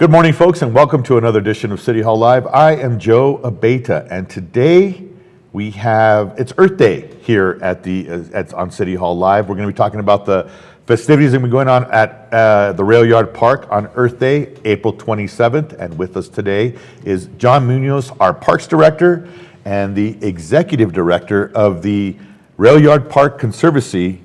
Good morning, folks, and welcome to another edition of City Hall Live. I am Joe Abeta, and today it's Earth Day here on City Hall Live. We're going to be talking about the festivities that have been going on at the Railyard Park on Earth Day, April 27th. And with us today is John Munoz, our Parks Director and the Executive Director of the Railyard Park Conservancy,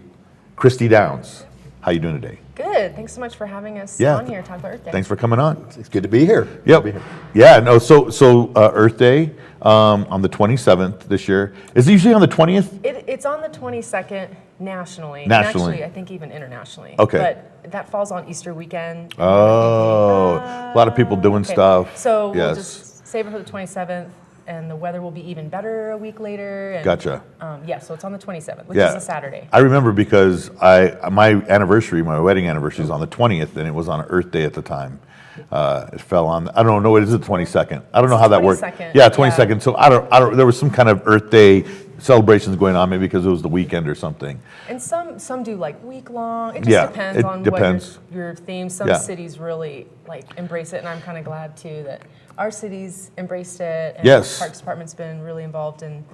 Christy Downs. How you doing today? Good. Thanks so much for having us on here to talk about Earth Day. Thanks for coming on. It's good to be here. Yep. Yeah. No. So Earth Day on the 27th this year. Is it usually on the 20th? It's on the 22nd nationally. And Nationally. actually, I think even internationally. Okay. But that falls on Easter weekend. Oh, a lot of people doing stuff. So yes. we'll just save it for the 27th, and the weather will be even better a week later. And, Gotcha. Yeah. So it's on the 27th, which is a Saturday. I remember because my wedding anniversary is on the 20th, and it was on Earth Day at the time. It fell on. I don't know. What is it? 22nd. I don't know how that worked. 22nd. Yeah, 22nd. Yeah. So I don't. There was some kind of Earth Day celebrations going on, maybe because it was the weekend or something. And some do like week long. It just depends on what your theme. Some cities really embrace it, and I'm kind of glad too that our cities embraced it. And the Parks Department's been really involved in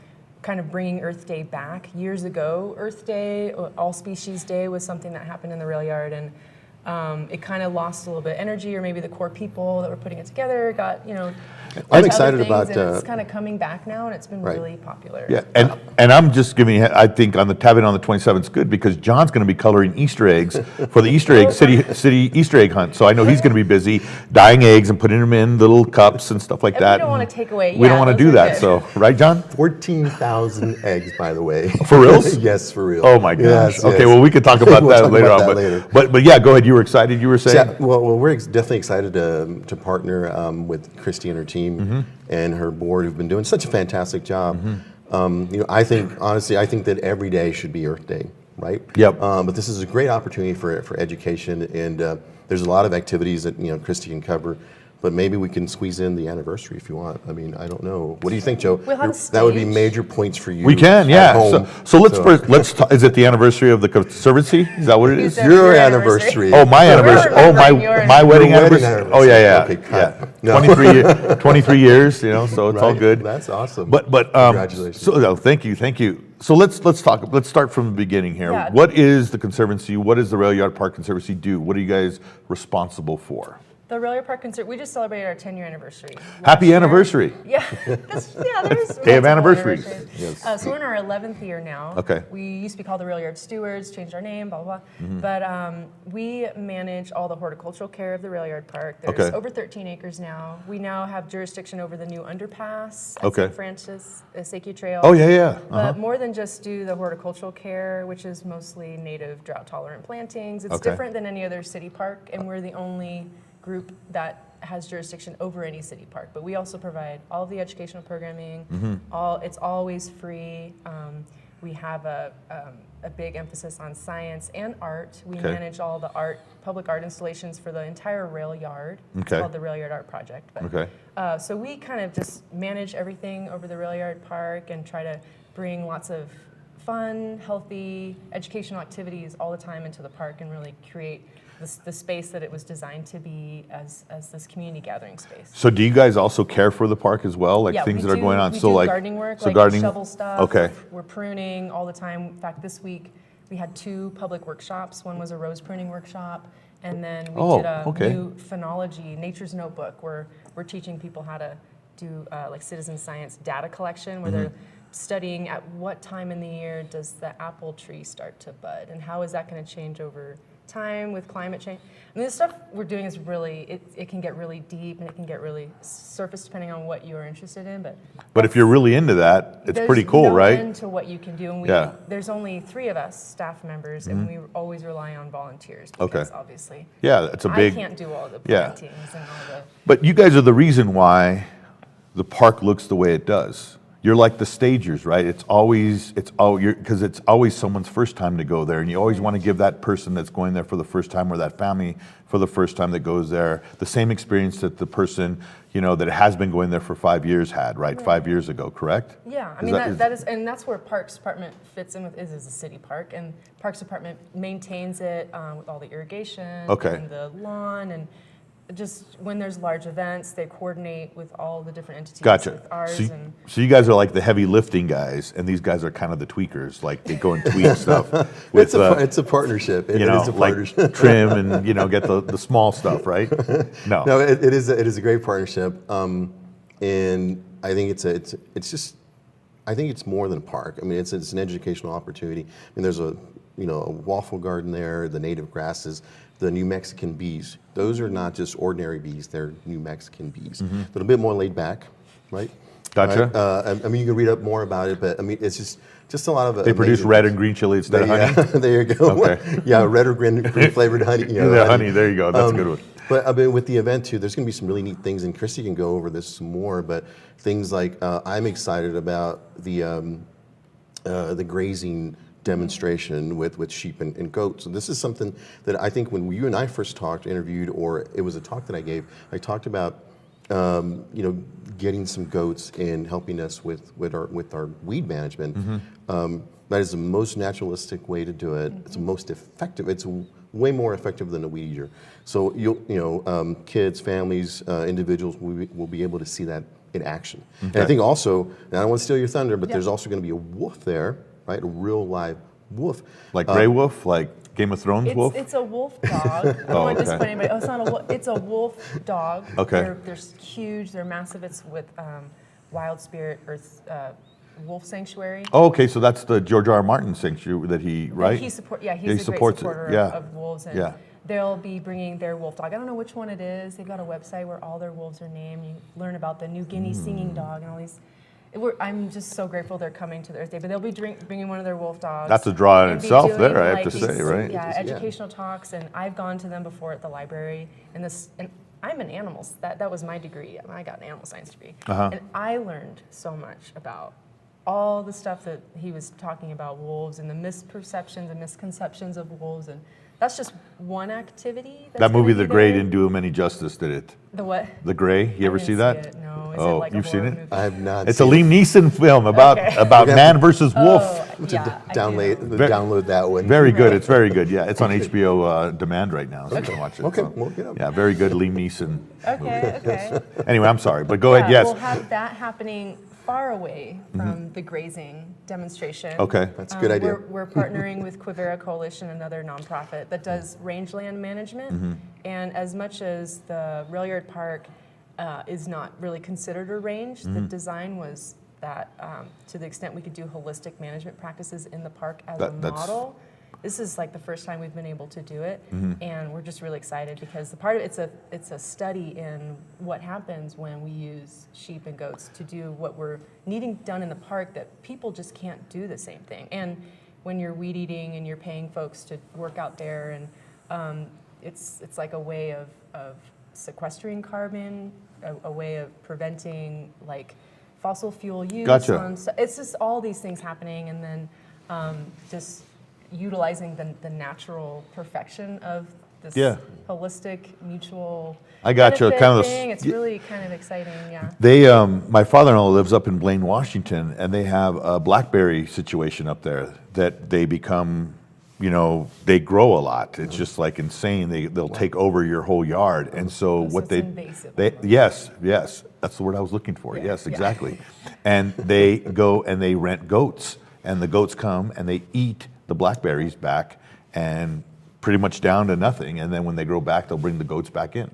kind of bringing Earth Day back. Years ago, Earth Day, All Species Day was something that happened in the Railyard, and it kind of lost a little bit of energy, or maybe the core people that were putting it together got, I'm excited about it's kind of coming back now, and it's been really popular. Yeah, and I'm just giving. I think on the 27th is good because John's going to be coloring Easter eggs for the Easter egg city Easter egg hunt. So I know he's going to be busy dyeing eggs and putting them in little cups and stuff like that. We don't want to take away. We don't want to do that. Good. So right, John? 14,000 eggs, by the way. For reals? Yes, for real. Oh my gosh. Yes, okay, well we could talk about that later on. Later. But yeah, go ahead. You were excited. You were saying. Yeah. Well, we're definitely excited to partner with Christy and her team. And her board who've been doing such a fantastic job. I think that every day should be Earth Day, right? Yep. But this is a great opportunity for education, and there's a lot of activities that Christy can cover. But maybe we can squeeze in the anniversary if you want. I mean, I don't know. What do you think, Joe? We'll have a stage. That would be major points for you. We can, yeah. Home. So let's talk. Is it the anniversary of the Conservancy? Is that what it is? Your anniversary. Oh, my anniversary. Oh, my wedding anniversary. Oh, yeah. Okay, yeah. 23 years. So it's all good. That's awesome. But congratulations. So thank you. So let's talk. Let's start from the beginning here. Yeah. What is the Conservancy? What does the Railyard Park Conservancy do? What are you guys responsible for? The Railyard Park Conservancy, we just celebrated our 10-year anniversary. Happy anniversary. Yeah. There's Day of anniversaries. Yes. So we're in our 11th year now. Okay. We used to be called the Railyard Stewards, changed our name, blah, blah, blah. But we manage all the horticultural care of the Railyard Park. There's over 13 acres now. We now have jurisdiction over the new underpass at St. Francis Sacred Trail. Oh, yeah. But more than just do the horticultural care, which is mostly native drought-tolerant plantings. It's different than any other city park, and we're the only group that has jurisdiction over any city park, but we also provide all of the educational programming. It's always free. We have a big emphasis on science and art. We manage all the public art installations for the entire Railyard. It's called the Railyard Art Project. But, so we kind of just manage everything over the Railyard Park and try to bring lots of fun, healthy, educational activities all the time into the park and really create the space that it was designed to be as this community gathering space. So do you guys also care for the park as well, things that are going on? We do gardening work, shovel stuff. Okay. We're pruning all the time. In fact, this week we had 2 public workshops. One was a rose pruning workshop, and then we did a new phenology, nature's notebook, where we're teaching people how to do citizen science data collection, where they're studying at what time in the year does the apple tree start to bud, and how is that going to change over time with climate change. I mean, the stuff we're doing is really, it can get really deep and it can get really surface depending on what you're interested in. But if you're really into that, it's pretty cool, right? There's no end to what you can do. And there's only 3 of us staff members, and we always rely on volunteers because obviously it's a big, I can't do all the plantings and all the... But you guys are the reason why the park looks the way it does. You're like the stagers, right? Because it's always someone's first time to go there, and you always want to give that person that's going there for the first time, or that family for the first time that goes there, the same experience that the person, that has been going there for 5 years had, right? 5 years ago, correct? Yeah, I mean that is, and that's where Parks Department fits in with is a city park, and Parks Department maintains it with all the irrigation and the lawn, and just when there's large events, they coordinate with all the different entities. Gotcha. With ours and So you guys are like the heavy lifting guys, and these guys are kind of the tweakers. Like they go and tweak stuff. With, It's a partnership. It you know, is a like partnership. trim and get the small stuff, right? No. No, it is a great partnership, and I think it's just I think it's more than a park. I mean, it's an educational opportunity. I mean, there's a waffle garden there, the native grasses, the New Mexican bees. Those are not just ordinary bees; they're New Mexican bees. They're a little bit more laid back, right? Gotcha. Right? I mean, you can read up more about it, but I mean, it's just a lot of. They produce red and green chili instead of honey. There you go. Okay. Yeah, red or green flavored honey. Yeah, honey. There you go. That's a good one. But I mean, with the event too, there's going to be some really neat things, and Christy can go over this some more. But things like I'm excited about the grazing demonstration with sheep and goats. And this is something that I think when you and I first interviewed, or it was a talk that I gave, I talked about getting some goats and helping us with our weed management. That is the most naturalistic way to do it. It's the most effective. It's way more effective than a weed eater. So kids, families, individuals will be able to see that in action. Okay. And I think also, and I don't want to steal your thunder, but there's also going to be a wolf there, right? A real live wolf. Like gray wolf, like Game of Thrones wolf? It's a wolf dog. I don't want to disappoint anybody. Oh, it's not a wolf. It's a wolf dog. Okay. They're huge. They're massive. It's with Wild Spirit Earth Wolf Sanctuary. Oh, okay, so that's the George R. R. Martin sanctuary that he, right? He's a great supports supporter it. Yeah. of wolves. And they'll be bringing their wolf dog. I don't know which one it is. They've got a website where all their wolves are named. You learn about the New Guinea singing dog and all these. I'm just so grateful they're coming to the Earth Day. But they'll be bringing one of their wolf dogs. That's a draw in and be itself doing, there, I have like, to say, right? Yeah, educational talks. And I've gone to them before at the library. And I'm an animals. That was my degree. I got an animal science degree. And I learned so much about all the stuff that he was talking about wolves and the misperceptions and misconceptions of wolves. And that's just one activity. That movie, The Gray, didn't do him any justice, did it? The what? The Gray. You ever see that? It. No. Is Oh, it like you've a seen horror it? movie? I have not. It's a Liam Neeson film about man versus wolf. Yeah, I do. Download that one. Very good. It's very good. Yeah, it's on HBO Demand right now, so you can watch it. Okay, So, we'll get up. yeah, very good Liam Neeson. Okay. Anyway, I'm sorry, but go ahead. Yes. We'll have that happening far away from the grazing demonstration. Okay. That's a good idea. We're partnering with Quivira Coalition, another nonprofit that does rangeland management. And as much as the Railyard Park is not really considered a range, the design was that to the extent we could do holistic management practices in the park as a model. This is like the first time we've been able to do it, and we're just really excited because the part of it's a study in what happens when we use sheep and goats to do what we're needing done in the park that people just can't do the same thing. And when you're weed eating and you're paying folks to work out there, and it's like a way of sequestering carbon, a way of preventing like fossil fuel use. Gotcha. It's just all these things happening, and then just utilizing the natural perfection of this holistic mutual I got you. benefit Kind of thing. It's really kind of exciting, yeah. They, my father-in-law lives up in Blaine, Washington, and they have a blackberry situation up there that they become, they grow a lot. It's just like insane. They'll take over your whole yard, and so what invasive. yes, that's the word I was looking for. Yeah, Yes, yeah. exactly. And they go and they rent goats, and the goats come and they eat the blackberries back, and pretty much down to nothing. And then when they grow back, they'll bring the goats back in.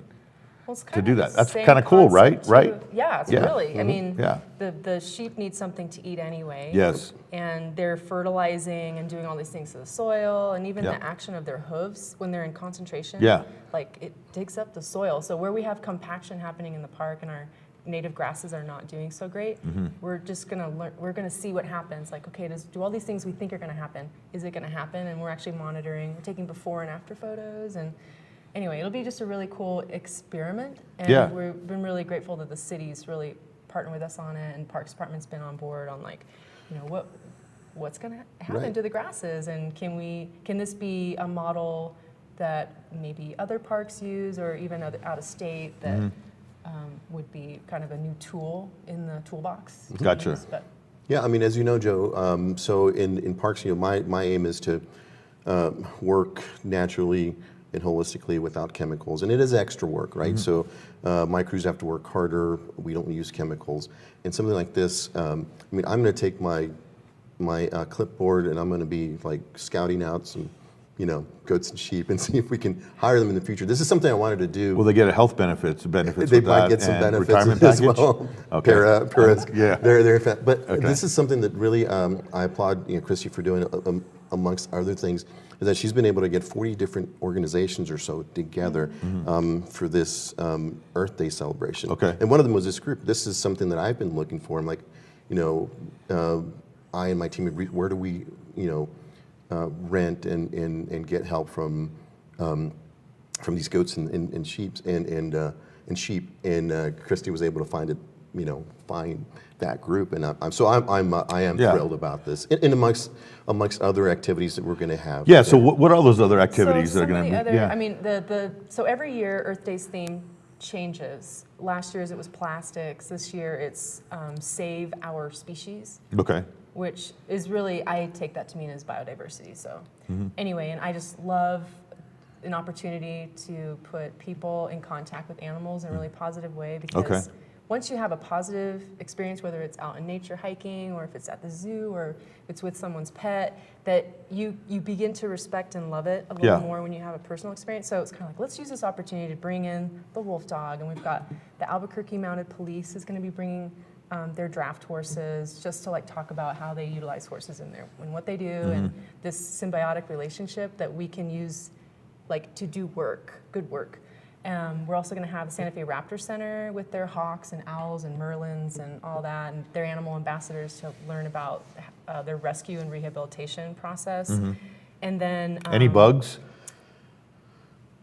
Well, it's to kind do of that. the That's same kinda cool, right? concept, Right? too. Yeah, it's Yeah. really. I mean, Yeah. the sheep need something to eat anyway. Yes. And they're fertilizing and doing all these things to the soil, and even Yeah. the action of their hooves when they're in concentration. Yeah. Like it digs up the soil. So where we have compaction happening in the park and our native grasses are not doing so great, we're just gonna learn. We're gonna see what happens. Like, okay, do all these things we think are gonna happen? Is it gonna happen? And we're actually monitoring. We're taking before and after photos, and anyway, it'll be just a really cool experiment. And we've been really grateful that the city's really partnered with us on it, and Parks Department's been on board on what's gonna happen to the grasses, and can this be a model that maybe other parks use, or even out of state that would be kind of a new tool in the toolbox. to Gotcha. use, but Yeah, I mean, as you know, Joe, so in parks, my aim is to work naturally and holistically without chemicals. And it is extra work, right? So my crews have to work harder. We don't use chemicals. And something like this, I mean, I'm going to take my clipboard and I'm going to be like scouting out some, you know, goats and sheep and see if we can hire them in the future. This is something I wanted to do. Will they get a health benefits They with might that get some and benefits retirement as package? well. Okay. Yeah. But Okay. this is something that really I applaud Christy for doing, amongst other things, is that she's been able to get 40 different organizations or so together for this Earth Day celebration. Okay. And one of them was this group. This is something that I've been looking for. I'm like, you know, I and my team, where do we, you know, rent and get help from these goats and sheep and sheep, and Christy was able to find it, you know, find that group, and I am thrilled about this, and amongst other activities that we're going to have. Yeah. So what are those other activities so that are going to be? I mean, so every year Earth Day's theme changes. Last year's it was plastics. This year it's save our species. Okay. Which is really, I take that to mean as biodiversity. So anyway, and I just love an opportunity to put people in contact with animals in a really positive way, because once you have a positive experience, whether it's out in nature hiking or if it's at the zoo or it's with someone's pet, that you begin to respect and love it a little more when you have a personal experience. So it's kind of like, let's use this opportunity to bring in the wolf dog, and we've got the Albuquerque Mounted Police is going to be bringing their draft horses, just to like talk about how they utilize horses in there and what they do, and this symbiotic relationship that we can use like to do work, good work. We're also going to have the Santa Fe Raptor Center with their hawks and owls and merlins and all that, and their animal ambassadors to learn about their rescue and rehabilitation process. And then Any bugs?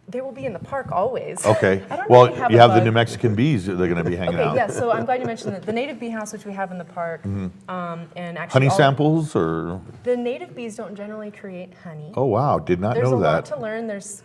They will be in the park always. Okay. I don't Well, really have you a have the bug. New Mexican bees that they're going to be hanging out. Yeah, so I'm glad you mentioned the native bee house, which we have in the park. And actually Honey samples or? the native bees don't generally create honey. Oh wow, did not There's know a lot that. to learn. There's,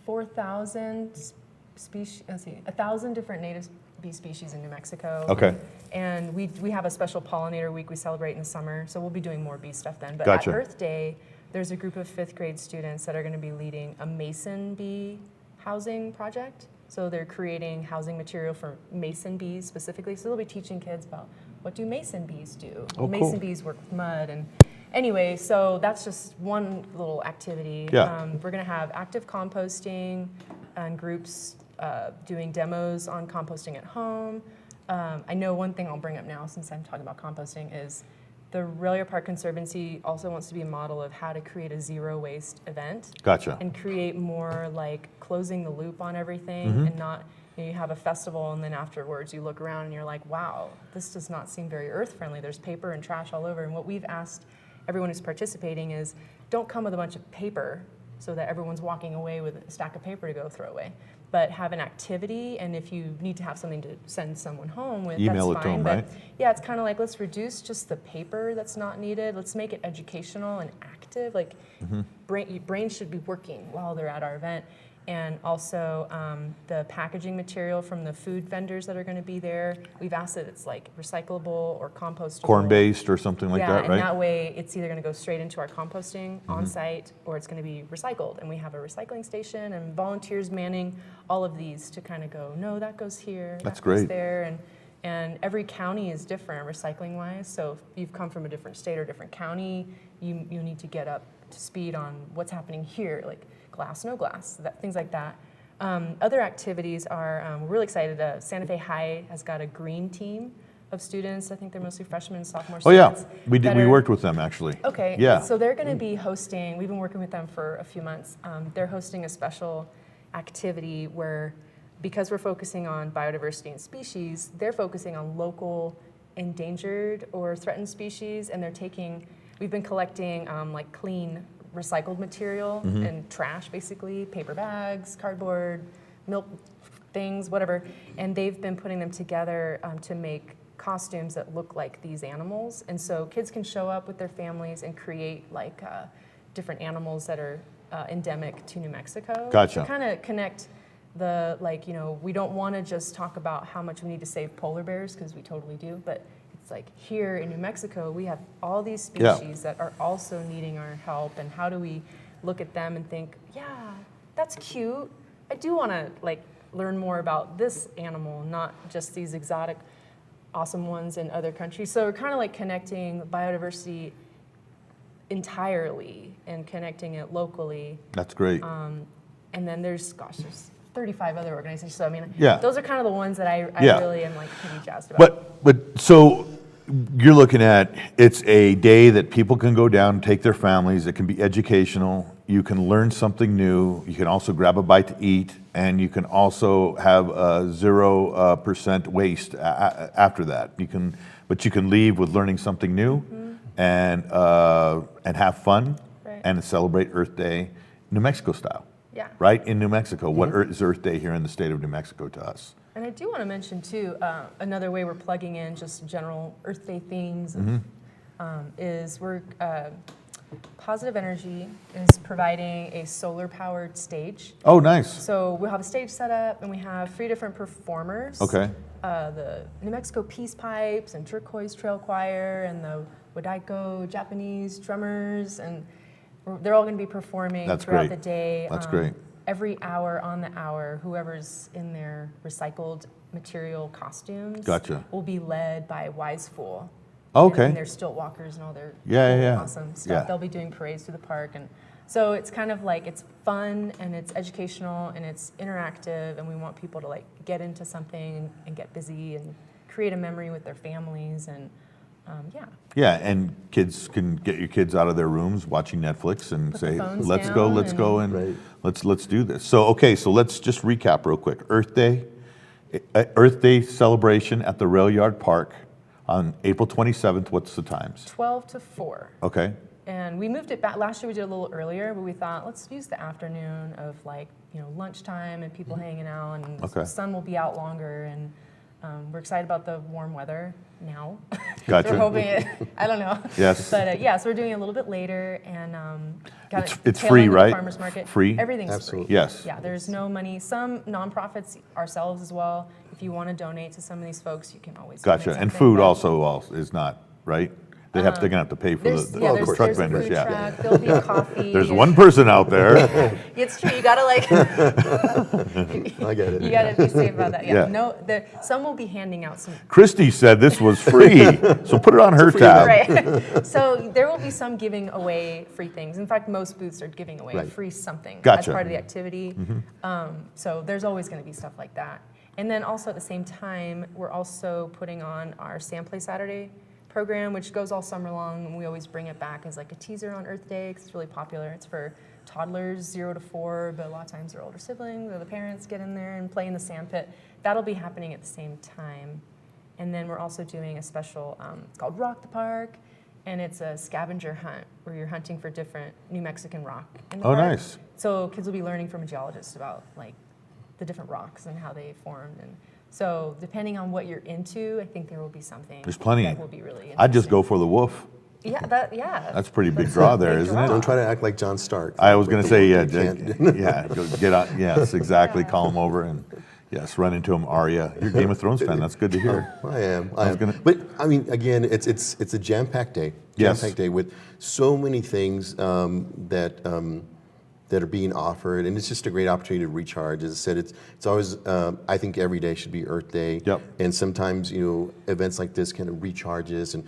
4,000 species, 1,000 different native bee species in New Mexico. Okay. And we have a special pollinator week we celebrate in the summer, so we'll be doing more bee stuff then. But Gotcha. at Earth Day, there's a group of 5th grade students that are going to be leading a mason bee housing project. So they're creating housing material for mason bees specifically. So they'll be teaching kids about what do mason bees do. Oh, Mason cool. bees work with mud. And anyway, so that's just one little activity. Yeah. We're going to have active composting and groups doing demos on composting at home. I know one thing I'll bring up now, since I'm talking about composting, is the Railyard Park Conservancy also wants to be a model of how to create a zero waste event. Gotcha. And create more like closing the loop on everything, and not, you have a festival and then afterwards you look around and you're like, wow, this does not seem very earth friendly. There's paper and trash all over. And what we've asked everyone who's participating is, don't come with a bunch of paper so that everyone's walking away with a stack of paper to go throw away. But have an activity, and if you need to have something to send someone home with, Email that's it to fine. them, right? But yeah, it's kind of like, let's reduce just the paper that's not needed. Let's make it educational and active. Like brain should be working while they're at our event. And also the packaging material from the food vendors that are going to be there. We've asked that it's like recyclable or compostable. Corn-based or something like that, and right? that way it's either going to go straight into our composting on site, or it's going to be recycled. And we have a recycling station and volunteers manning all of these to kind of go, no, that goes here, That's that goes great. there. And every county is different recycling-wise. So if you've come from a different state or different county, you need to get up to speed on what's happening here, like glass, no glass, things like that. Other activities are, we're really excited. Santa Fe High has got a green team of students. I think they're mostly freshmen and sophomore Oh yeah, students. we that We are- worked with them actually. Okay, Yeah. so they're going to be hosting, we've been working with them for a few months. They're hosting a special activity where, because we're focusing on biodiversity and species, they're focusing on local endangered or threatened species, and they're taking, we've been collecting like clean recycled material and trash, basically, paper bags, cardboard, milk things, whatever, and they've been putting them together to make costumes that look like these animals. And so kids can show up with their families and create like different animals that are endemic to New Mexico. Gotcha. To kind of connect the, like, you know, we don't want to just talk about how much we need to save polar bears, because we totally do, but it's like here in New Mexico, we have all these species that are also needing our help, and how do we look at them and think, yeah, that's cute. I do want to like learn more about this animal, not just these exotic, awesome ones in other countries. So we're kind of like connecting biodiversity entirely and connecting it locally. That's great. And then there's 35 other organizations. So I mean, Yeah. those are kind of the ones that I Yeah. really am like pretty jazzed about. But so you're looking at, it's a day that people can go down and take their families. It can be educational. You can learn something new. You can also grab a bite to eat, and you can also have 0% waste after that. But you can leave with learning something new, and have fun, Right. and celebrate Earth Day, New Mexico style. Yeah. Right in New Mexico. What is Earth Day here in the state of New Mexico to us? And I do want to mention too, another way we're plugging in just general Earth Day themes is we're Positive Energy is providing a solar-powered stage. Oh, nice. So we'll have a stage set up, and we have 3 different performers. Okay. The New Mexico Peace Pipes and Turquoise Trail Choir and the Wadaiko Japanese drummers, and they're all going to be performing That's throughout great. the day. That's great. Every hour on the hour, whoever's in their recycled material costumes Gotcha. will be led by Wise Fool. Okay. And their stilt walkers and all their Yeah. awesome stuff. Yeah. They'll be doing parades through the park, and so it's kind of like it's fun and it's educational and it's interactive, and we want people to like get into something and get busy and create a memory with their families, and yeah. Yeah, and kids can get your kids out of their rooms watching Netflix and Put the say, phones let's down go and Right. let's do this. So okay, so let's just recap real quick. Earth Day celebration at the Railyard Park on April 27th. What's the times? 12 to 4. Okay. And we moved it back. Last year we did a little earlier, but we thought let's use the afternoon of like, lunchtime and people hanging out, and Okay. the sun will be out longer, and we're excited about the warm weather now. Gotcha. We're hoping it, I don't know. Yes. But yeah, so we're doing it a little bit later, and kind of It's tail free, end of the right? Farmers market. Free? Everything's Absolutely. free. Yes. Yeah, there's no money. Some nonprofits ourselves as well. If you want to donate to some of these folks, you can always donate Gotcha. And something, food but- also is not, right? They're gonna have to pay for There's, the yeah, truck there's a vendors. food Yeah. truck, there'll be coffee. There's one person out there. It's true. You gotta like. I get it. You gotta be safe about that. Yeah. Yeah. No, some will be handing out some. Christy said this was free, so put it on her tab. Right. So there will be some giving away free things. In fact, most booths are giving away Right. free something Gotcha. as part of the activity. So there's always going to be stuff like that. And then also at the same time, we're also putting on our Sand Play Saturday program, which goes all summer long, and we always bring it back as like a teaser on Earth Day because it's really popular. It's for toddlers 0 to 4, but a lot of times their older siblings or the parents get in there and play in the sand pit. That'll be happening at the same time. And then we're also doing a special, it's called Rock the Park, and it's a scavenger hunt where you're hunting for different New Mexican rock in the Oh, park. nice. So kids will be learning from a geologist about like the different rocks and how they formed. And so depending on what you're into, I think there will be something There's plenty. that will be really interesting. I'd just go for the wolf. Yeah, That's a pretty big draw there, big isn't draw. it? Don't try to act like John Stark. I was going to say, yeah, You can't. yeah, go get out. Yes, exactly. Yeah. Call him over and yes, run into him. Arya, you're a Game of Thrones fan. That's good to hear. I am. I was gonna- But I mean, again, it's a jam-packed day. Yes. Jam-packed day with so many things that are being offered, and it's just a great opportunity to recharge. As I said, it's always. I think every day should be Earth Day. Yep. And sometimes events like this kind of recharge us and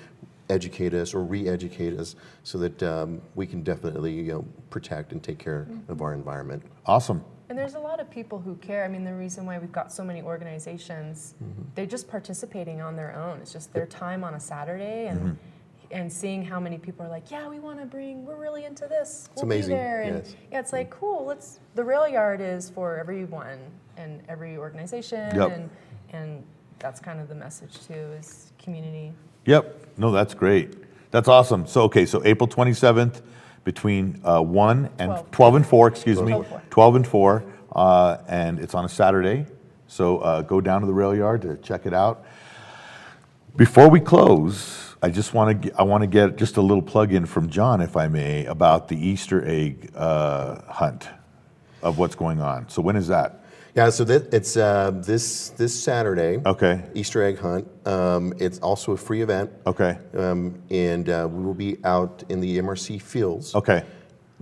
educate us or re-educate us so that we can definitely protect and take care of our environment. Awesome. And there's a lot of people who care. I mean, the reason why we've got so many organizations, they're just participating on their own. It's just their time on a Saturday, and seeing how many people are like, yeah, we want to bring, we're really into this. We'll amazing, be there. And yes. yeah, it's like, cool, the Railyard is for everyone and every organization. Yep. And that's kind of the message too, is community. Yep. No, that's great. That's awesome. So, okay, so April 27th between 1 and 12 and 4, excuse me, 12 and 4. 12 and 4, and it's on a Saturday. So go down to the Railyard to check it out. Before we close, I want to get just a little plug in from John, if I may, about the Easter egg hunt of what's going on. So when is that? Yeah, so it's this Saturday. Okay. Easter egg hunt. It's also a free event. Okay. And we will be out in the MRC fields. Okay.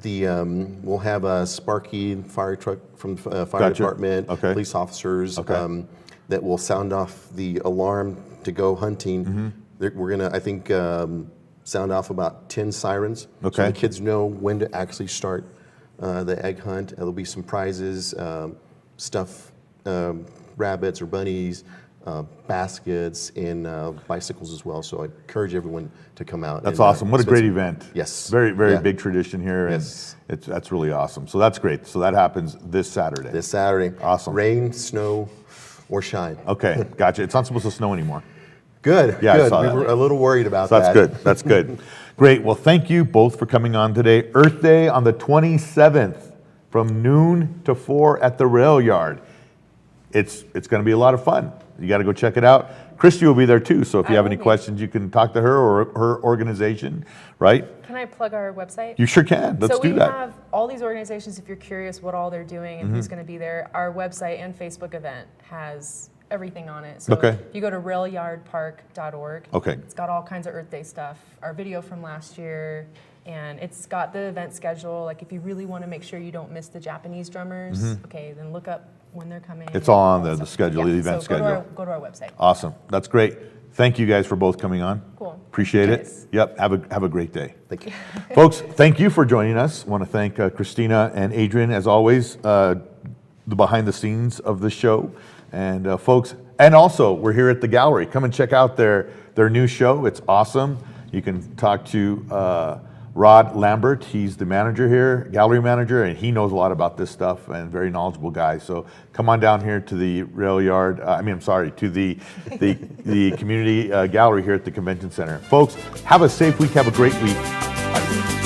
We'll have a Sparky fire truck from fire Gotcha. department, Okay. police officers Okay. that will sound off the alarm to go hunting. We're gonna, I think, sound off about 10 sirens, so Okay. the kids know when to actually start the egg hunt. There'll be some prizes, stuff, rabbits or bunnies, baskets, and bicycles as well. So I encourage everyone to come out. That's and, awesome. What a spend great some- event. Yes. Very, very Yeah. big tradition here. And Yes. that's really awesome. So that's great. So that happens this Saturday. This Saturday. Awesome. Rain, snow, or shine. Okay, gotcha. It's not supposed to snow anymore. Good. Yeah, I good. saw We that. were a little worried about So that's that. good. That's good. Great. Well, thank you both for coming on today. Earth Day on the 27th from noon to 4 at the Railyard. It's going to be a lot of fun. You got to go check it out. Christy will be there too. So if you I have will any be. questions, you can talk to her or her organization, right? Can I plug our website? You sure can. Let's so do we that. have all these organizations, if you're curious what all they're doing and who's going to be there, our website and Facebook event has everything on it. So Okay. if you go to railyardpark.org, Okay. it's got all kinds of Earth Day stuff, our video from last year, and it's got the event schedule. Like if you really want to make sure you don't miss the Japanese drummers, okay, then look up when they're coming. It's all on that the stuff. schedule, the event so schedule. Go to our website. Awesome. That's great. Thank you guys for both coming on. Cool. Appreciate it. Yes. Yep. Have a great day. Thank you. Folks, thank you for joining us. I want to thank Christina and Adrian, as always, the behind the scenes of the show. And folks, and also we're here at the gallery. Come and check out their new show. It's awesome. You can talk to Rod Lambert. He's the manager here, gallery manager, and he knows a lot about this stuff and very knowledgeable guy. So come on down here to the Railyard. To the community gallery here at the convention center. Folks, have a safe week. Have a great week. Bye.